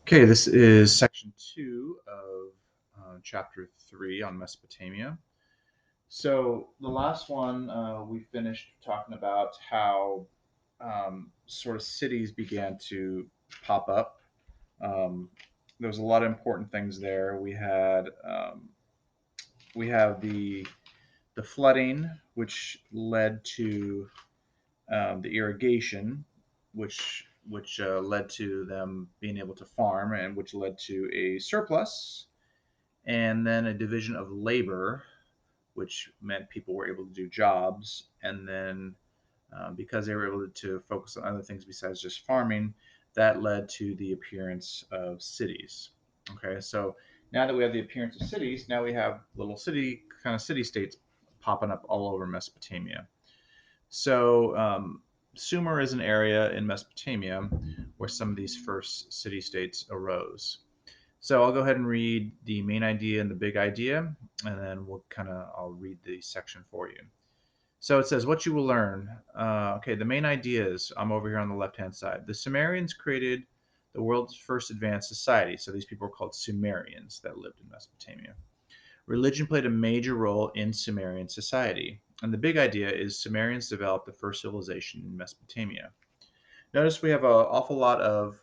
Okay, this is section 2 of chapter 3 on Mesopotamia. So, the last one we finished talking about how sort of cities began to pop up. Um, there was a lot of important things there. We have the flooding, which led to the irrigation, which led to them being able to farm, and which led to a surplus, and then a division of labor, which meant people were able to do jobs, and then because they were able to focus on other things besides just farming, that led to the appearance of cities. Okay, so now that we have the appearance of cities, now we have little city states popping up all over Mesopotamia. So Sumer is an area in Mesopotamia where some of these first city states arose. So I'll go ahead and read the main idea and the big idea, and then I'll read the section for you. So it says, what you will learn. Okay, the main idea is, I'm over here on the left hand side. The Sumerians created the world's first advanced society. So these people are called Sumerians that lived in Mesopotamia. Religion played a major role in Sumerian society. And the big idea is Sumerians developed the first civilization in Mesopotamia. Notice we have an awful lot of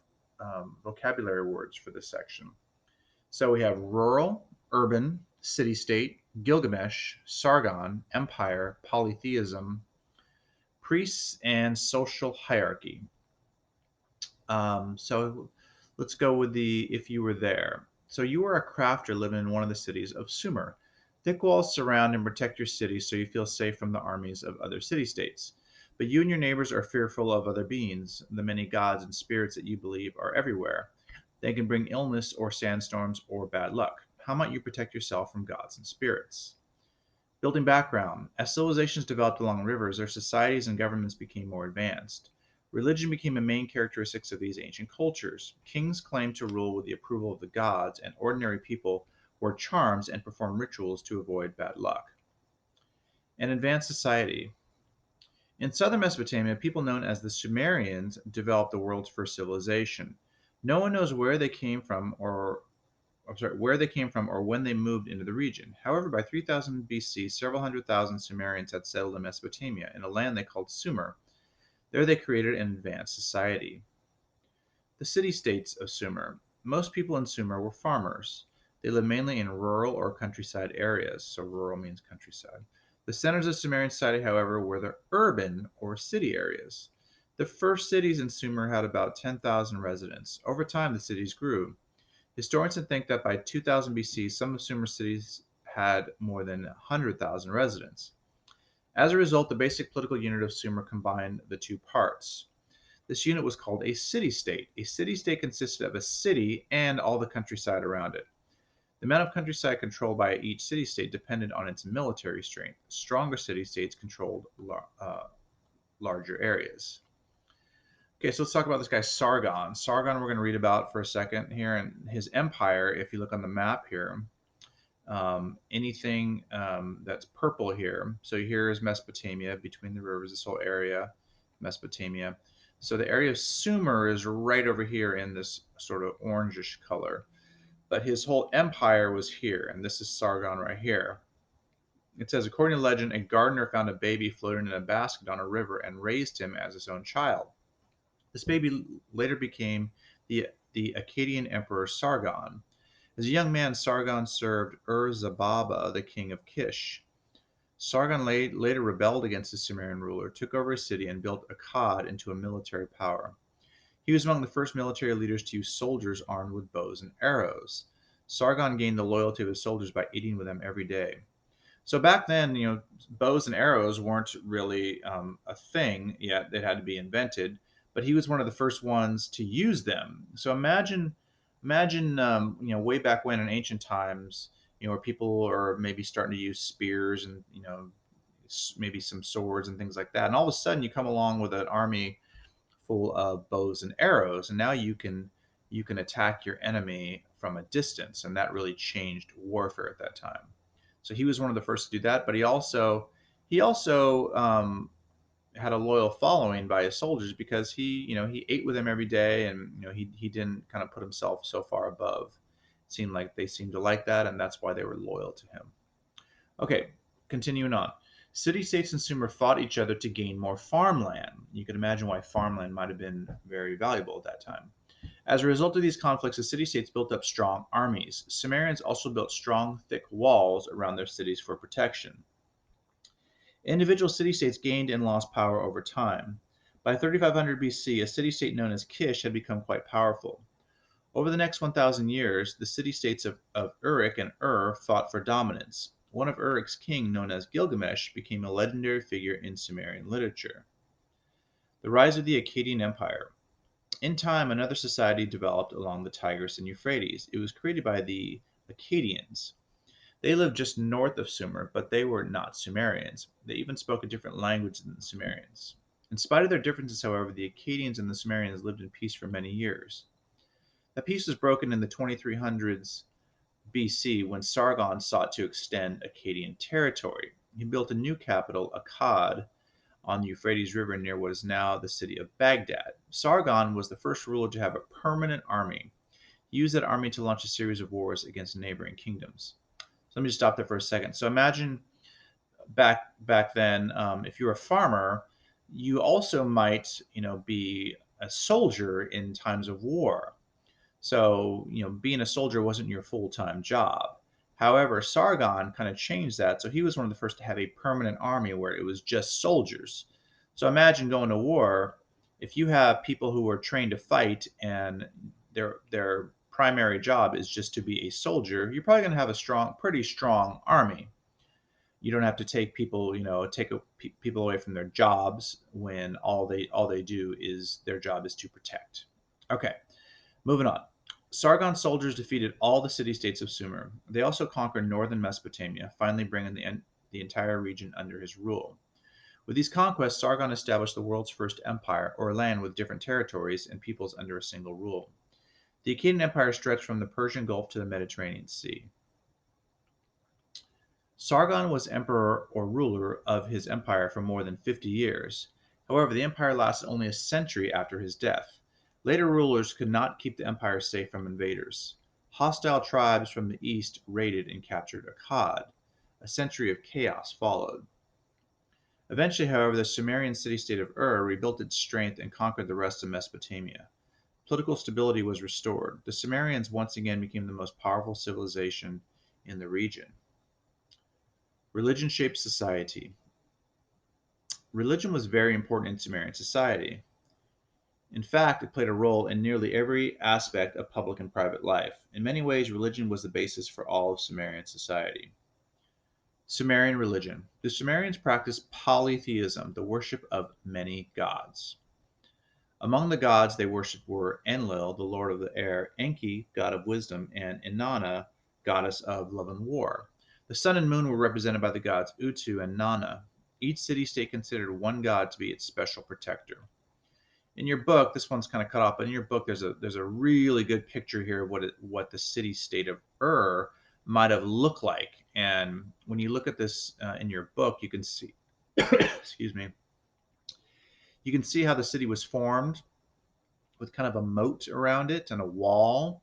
vocabulary words for this section. So we have rural, urban, city state, Gilgamesh, Sargon, empire, polytheism, priests, and social hierarchy. So let's go with the if you were there. So you are a crafter living in one of the cities of Sumer. Thick walls surround and protect your city so you feel safe from the armies of other city states. But you and your neighbors are fearful of other beings, the many gods and spirits that you believe are everywhere. They can bring illness or sandstorms or bad luck. How might you protect yourself from gods and spirits? Building background. As civilizations developed along rivers, their societies and governments became more advanced. Religion became a main characteristic of these ancient cultures. Kings claimed to rule with the approval of the gods, and ordinary people wore charms and performed rituals to avoid bad luck. An advanced society. In southern Mesopotamia, people known as the Sumerians developed the world's first civilization. No one knows where they came from or when they moved into the region. However, by 3000 BC, several hundred thousand Sumerians had settled in Mesopotamia in a land they called Sumer. There they created an advanced society. The city states of Sumer. Most people in Sumer were farmers. They lived mainly in rural or countryside areas, so rural means countryside. The centers of Sumerian society, however, were the urban or city areas. The first cities in Sumer had about 10,000 residents. Over time, the cities grew. Historians think that by 2000 BC, some of Sumer's cities had more than 100,000 residents. As a result, the basic political unit of Sumer combined the two parts. This unit was called a city state. A city state consisted of a city and all the countryside around it. The amount of countryside controlled by each city state depended on its military strength. Stronger city states controlled larger areas. Okay, so let's talk about this guy Sargon. Sargon, we're going to read about for a second here, and his empire. If you look on the map here, anything that's purple here. So here is Mesopotamia, between the rivers. This whole area, Mesopotamia. So the area of Sumer is right over here in this sort of orangish color. But his whole empire was here, and this is Sargon right here. It says, according to legend, a gardener found a baby floating in a basket on a river and raised him as his own child. This baby later became the Akkadian emperor Sargon. As a young man, Sargon served Ur-Zababa, the king of Kish. Sargon later rebelled against the Sumerian ruler, took over a city, and built Akkad into a military power. He was among the first military leaders to use soldiers armed with bows and arrows. Sargon gained the loyalty of his soldiers by eating with them every day. So back then, bows and arrows weren't really a thing yet; they had to be invented. But he was one of the first ones to use them. So imagine, way back when in ancient times, where people are maybe starting to use spears and maybe some swords and things like that, and all of a sudden you come along with an army full of bows and arrows, and now you can attack your enemy from a distance, and that really changed warfare at that time. So he was one of the first to do that, but he also had a loyal following by his soldiers because he ate with them every day, and he didn't kind of put himself so far above. It seemed like they seemed to like that, and that's why they were loyal to him. Okay, continuing on. City states and Sumer fought each other to gain more farmland. You can imagine why farmland might have been very valuable at that time. As a result of these conflicts, the city states built up strong armies. Sumerians also built strong, thick walls around their cities for protection. Individual city states gained and lost power over time. By 3500 BC, a city state known as Kish had become quite powerful. Over the next 1,000 years, the city states of Uruk and Ur fought for dominance. One of Uruk's king, known as Gilgamesh, became a legendary figure in Sumerian literature. The rise of the Akkadian Empire. In time, another society developed along the Tigris and Euphrates. It was created by the Akkadians. They lived just north of Sumer, but they were not Sumerians. They even spoke a different language than the Sumerians. In spite of their differences, however, the Akkadians and the Sumerians lived in peace for many years. That peace was broken in the 2300s BC when Sargon sought to extend Akkadian territory. He built a new capital, Akkad, on the Euphrates River near what is now the city of Baghdad. Sargon was the first ruler to have a permanent army. He used that army to launch a series of wars against neighboring kingdoms. So let me just stop there for a second. So imagine back then, if you're a farmer, you also might be a soldier in times of war. So, being a soldier wasn't your full time job. However, Sargon kind of changed that. So he was one of the first to have a permanent army where it was just soldiers. So imagine going to war. If you have people who are trained to fight and their primary job is just to be a soldier, you're probably going to have a pretty strong army. You don't have to take people, people away from their jobs when all they do is their job is to protect. Okay, moving on. Sargon's soldiers defeated all the city-states of Sumer. They also conquered northern Mesopotamia, finally bringing the entire region under his rule. With these conquests, Sargon established the world's first empire, or land with different territories and peoples under a single rule. The Akkadian Empire stretched from the Persian Gulf to the Mediterranean Sea. Sargon was emperor or ruler of his empire for more than 50 years. However, the empire lasted only a century after his death. Later rulers could not keep the empire safe from invaders. Hostile tribes from the east raided and captured Akkad. A century of chaos followed. Eventually, however, the Sumerian city-state of Ur rebuilt its strength and conquered the rest of Mesopotamia. Political stability was restored. The Sumerians once again became the most powerful civilization in the region. Religion shaped society. Religion was very important in Sumerian society. In fact, it played a role in nearly every aspect of public and private life. In many ways, religion was the basis for all of Sumerian society. Sumerian religion. The Sumerians practiced polytheism, the worship of many gods. Among the gods they worshipped were Enlil, the lord of the air, Enki, god of wisdom, and Inanna, goddess of love and war. The sun and moon were represented by the gods Utu and Nanna. Each city-state considered one god to be its special protector. In your book, this one's kind of cut off, but in your book, there's a really good picture here of what the city-state of Ur might have looked like. And when you look at this in your book, you can see, excuse me, you can see how the city was formed with kind of a moat around it and a wall.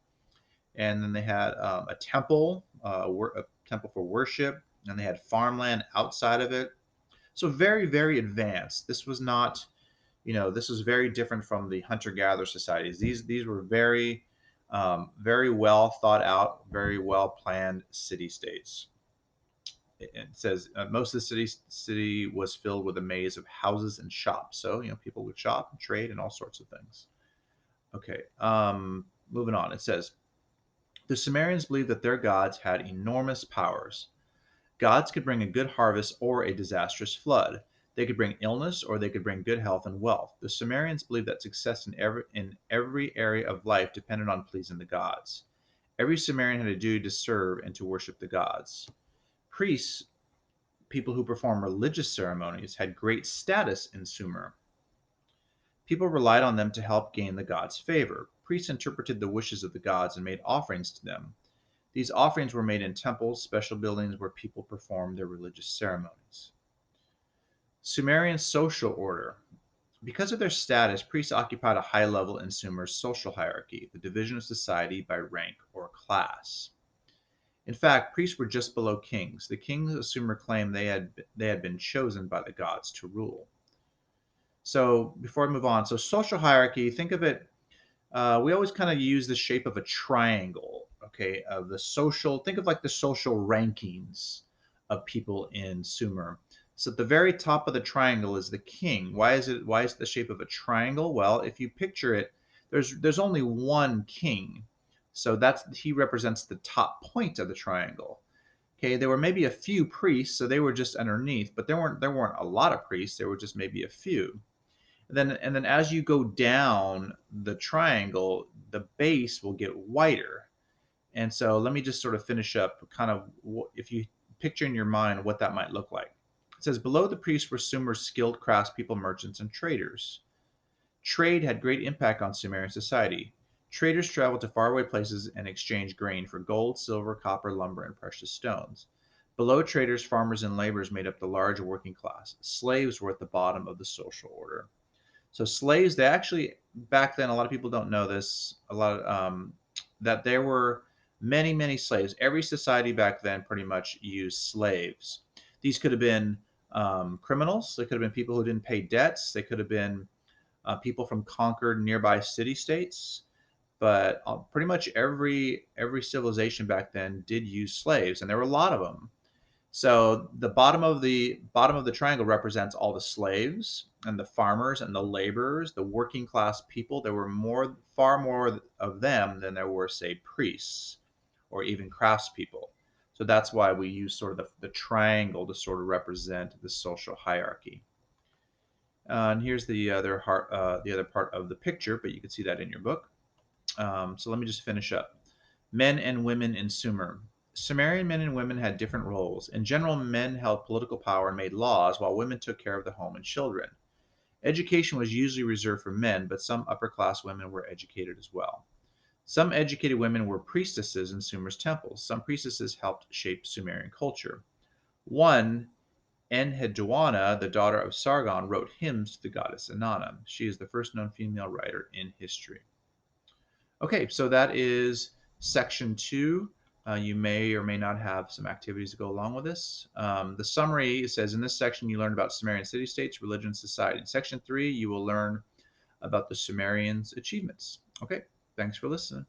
And then they had a temple, a temple for worship, and they had farmland outside of it. So very, very advanced. This was not, this was very different from the hunter-gatherer societies. These were very, very well thought out, very well planned city states. It says most of the city was filled with a maze of houses and shops. So people would shop and trade and all sorts of things. Okay, moving on. It says the Sumerians believed that their gods had enormous powers. Gods could bring a good harvest or a disastrous flood. They could bring illness or they could bring good health and wealth. The Sumerians believed that success in every area of life depended on pleasing the gods. Every Sumerian had a duty to serve and to worship the gods. Priests, people who perform religious ceremonies, had great status in Sumer. People relied on them to help gain the gods' favor. Priests interpreted the wishes of the gods and made offerings to them. These offerings were made in temples, special buildings where people performed their religious ceremonies. Sumerian social order. Because of their status, priests occupied a high level in Sumer's social hierarchy, the division of society by rank or class. In fact, priests were just below kings. The kings of Sumer claimed they had been chosen by the gods to rule. So before I move on, so social hierarchy, think of it. We always kind of use the shape of a triangle. Okay, of the social. Think of like the social rankings of people in Sumer. So at the very top of the triangle is the king. Why is it? Why is it the shape of a triangle? Well, if you picture it, there's only one king, so that's he represents the top point of the triangle. Okay, there were maybe a few priests, so they were just underneath, but there weren't a lot of priests. There were just maybe a few. And then as you go down the triangle, the base will get wider. And so let me just sort of finish up kind of if you picture in your mind what that might look like. It says below the priests were Sumer's skilled craftspeople, merchants, and traders. Trade had great impact on Sumerian society. Traders traveled to faraway places and exchanged grain for gold, silver, copper, lumber, and precious stones. Below traders, farmers, and laborers made up the large working class. Slaves were at the bottom of the social order. So slaves, they actually back then, a lot of people don't know this. A lot of that there were many, many slaves. Every society back then pretty much used slaves. These could have been criminals. They could have been people who didn't pay debts. They could have been people from conquered nearby city states. But pretty much every civilization back then did use slaves, and there were a lot of them. So the bottom of the triangle represents all the slaves and the farmers and the laborers, the working class people. There were far more of them than there were, say, priests or even craftspeople. So that's why we use sort of the triangle to sort of represent the social hierarchy. And here's the other part of the picture, but you can see that in your book. So let me just finish up. Men and women in Sumer. Sumerian men and women had different roles. In general, men held political power and made laws, while women took care of the home and children. Education was usually reserved for men, but some upper class women were educated as well. Some educated women were priestesses in Sumer's temples. Some priestesses helped shape Sumerian culture. One, Enheduanna, the daughter of Sargon, wrote hymns to the goddess Inanna. She is the first known female writer in history. Okay, so that is section two. You may or may not have some activities to go along with this. The summary says in this section you learn about Sumerian city-states, religion, society. In section three, you will learn about the Sumerians' achievements. Okay, thanks for listening.